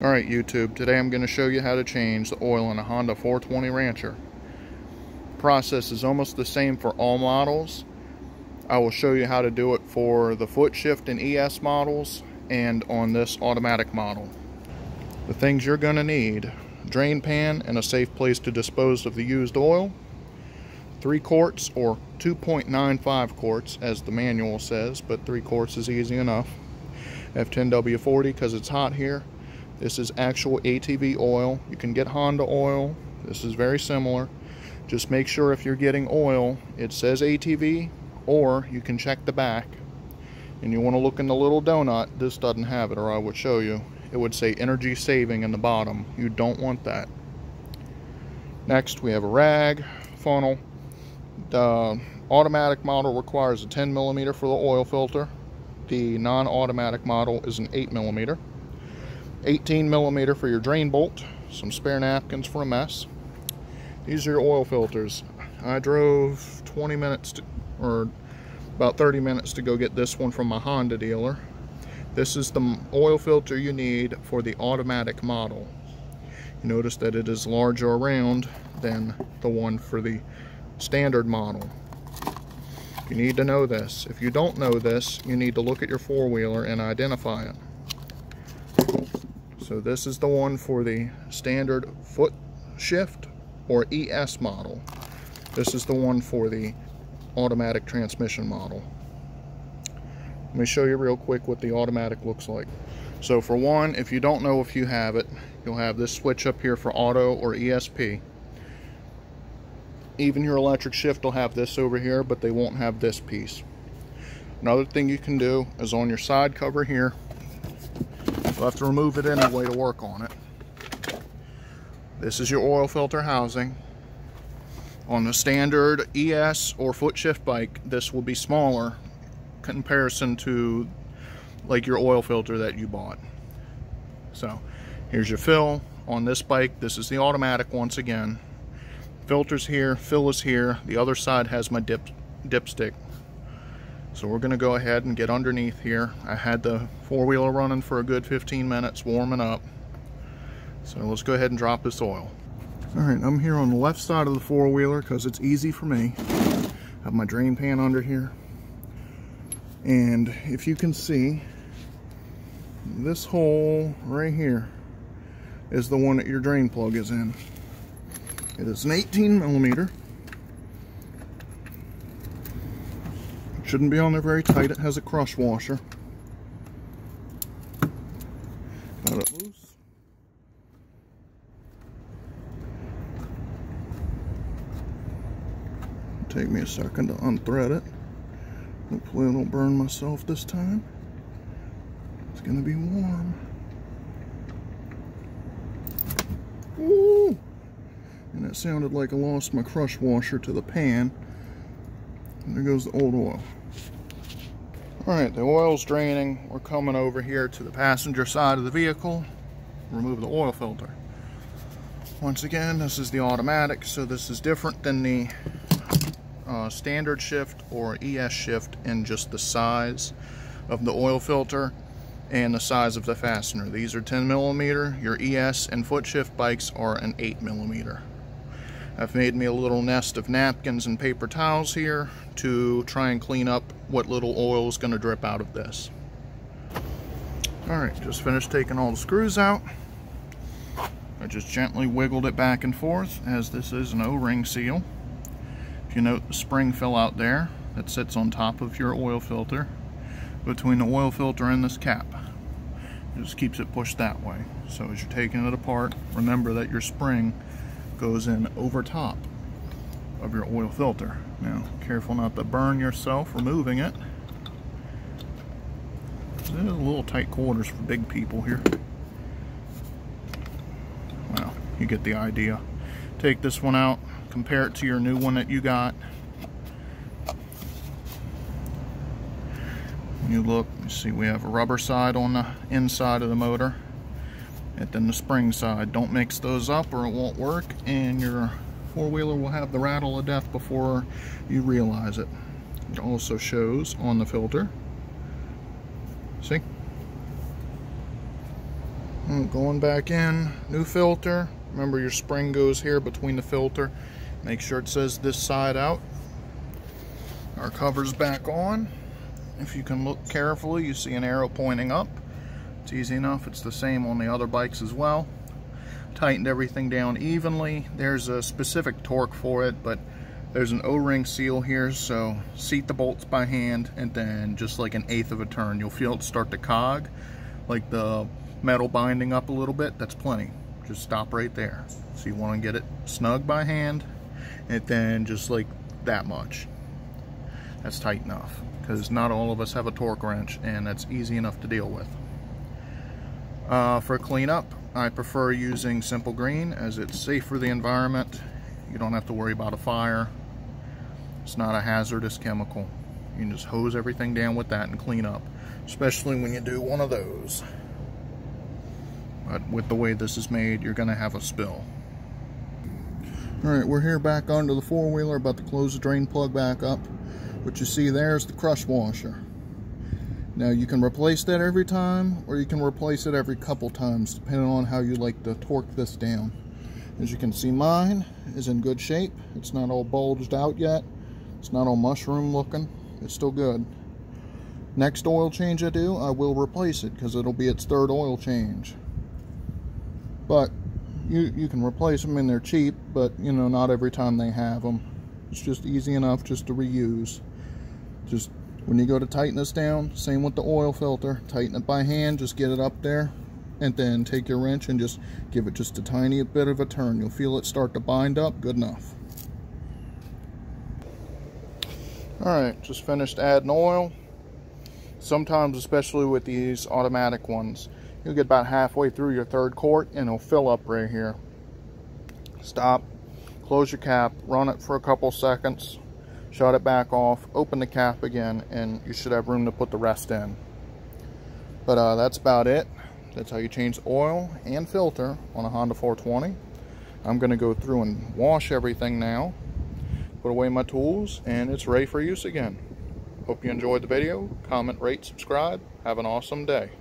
Alright YouTube, today I'm going to show you how to change the oil in a Honda 420 Rancher. Process is almost the same for all models. I will show you how to do it for the foot shift and ES models and on this automatic model. The things you're going to need: drain pan and a safe place to dispose of the used oil, 3 quarts or 2.95 quarts as the manual says, but 3 quarts is easy enough. F10W40 because it's hot here. This is actual ATV oil. You can get Honda oil. This is very similar. Just make sure if you're getting oil, it says ATV, or you can check the back. And you want to look in the little donut. This doesn't have it, or I would show you. It would say energy saving in the bottom. You don't want that. Next, we have a rag, funnel. The automatic model requires a 10mm for the oil filter. The non-automatic model is an 8mm. 18mm for your drain bolt, some spare napkins for a mess. These are your oil filters. I drove 20 minutes or about 30 minutes to go get this one from my Honda dealer. This is the oil filter you need for the automatic model. You notice that it is larger around than the one for the standard model. You need to know this. If you don't know this, you need to look at your four-wheeler and identify it. So this is the one for the standard foot shift or ES model. This is the one for the automatic transmission model. Let me show you real quick what the automatic looks like. So for one, if you don't know if you have it, you'll have this switch up here for auto or ESP. Even your electric shift will have this over here, but they won't have this piece. Another thing you can do is on your side cover here, you'll have to remove it anyway to work on it. This is your oil filter housing. On the standard ES or foot shift bike, this will be smaller in comparison to like your oil filter that you bought. So here's your fill. On this bike, this is the automatic once again. Filter's here, fill is here. The other side has my dipstick. So we're going to go ahead and get underneath here. I had the four-wheeler running for a good 15 minutes warming up. So let's go ahead and drop this oil. Alright, I'm here on the left side of the four-wheeler because it's easy for me. I have my drain pan under here. And if you can see, this hole right here is the one that your drain plug is in. It is an 18mm. Shouldn't be on there very tight. It has a crush washer. Got it loose. Take me a second to unthread it. Hopefully I don't burn myself this time. It's gonna be warm. Ooh! And it sounded like I lost my crush washer to the pan. And there goes the old oil. Alright, the oil's draining. We're coming over here to the passenger side of the vehicle. Remove the oil filter. Once again, this is the automatic, so this is different than the standard shift or ES shift in just the size of the oil filter and the size of the fastener. These are 10mm. Your ES and foot shift bikes are an 8mm. I've made me a little nest of napkins and paper towels here to try and clean up what little oil is going to drip out of this. Alright, just finished taking all the screws out. I just gently wiggled it back and forth as this is an O-ring seal. If you note, the spring fell out there that sits on top of your oil filter between the oil filter and this cap. It just keeps it pushed that way. So as you're taking it apart, remember that your spring goes in over top of your oil filter. Now, careful not to burn yourself removing it. There's a little tight quarters for big people here. Well, you get the idea. Take this one out, compare it to your new one that you got. When you look, you see we have a rubber side on the inside of the motor. And then the spring side. Don't mix those up or it won't work, and your four-wheeler will have the rattle of death before you realize it. It also shows on the filter. See? Going back in, new filter. Remember your spring goes here between the filter. Make sure it says this side out. Our cover's back on. If you can look carefully, you see an arrow pointing up. It's easy enough. It's the same on the other bikes as well. Tightened everything down evenly. There's a specific torque for it, but there's an O-ring seal here, so seat the bolts by hand, and then just like an eighth of a turn, you'll feel it start to cog, like the metal binding up a little bit. That's plenty. Just stop right there. So you want to get it snug by hand, and then just like that much. That's tight enough, because not all of us have a torque wrench, and that's easy enough to deal with. For cleanup, I prefer using Simple Green, as it's safe for the environment. You don't have to worry about a fire. It's not a hazardous chemical. You can just hose everything down with that and clean up, especially when you do one of those. But with the way this is made, you're going to have a spill. Alright, we're here back onto the four-wheeler, about to close the drain plug back up. What you see there is the crush washer. Now you can replace that every time, or you can replace it every couple times, depending on how you like to torque this down. As you can see, mine is in good shape. It's not all bulged out yet. It's not all mushroom looking. It's still good. Next oil change I do, I will replace it, because it'll be its third oil change. But you can replace them, and they're cheap, but you know, not every time they have them. It's just easy enough just to reuse. Just when you go to tighten this down, same with the oil filter, tighten it by hand, just get it up there, and then take your wrench and just give it just a tiny bit of a turn. You'll feel it start to bind up. Good enough. Alright, just finished adding oil. Sometimes, especially with these automatic ones, you'll get about halfway through your third quart and it'll fill up right here. Stop, close your cap, run it for a couple seconds, shut it back off, open the cap again, and you should have room to put the rest in. But that's about it. That's how you change oil and filter on a Honda 420. I'm going to go through and wash everything now, put away my tools, and it's ready for use again. Hope you enjoyed the video. Comment, rate, subscribe. Have an awesome day.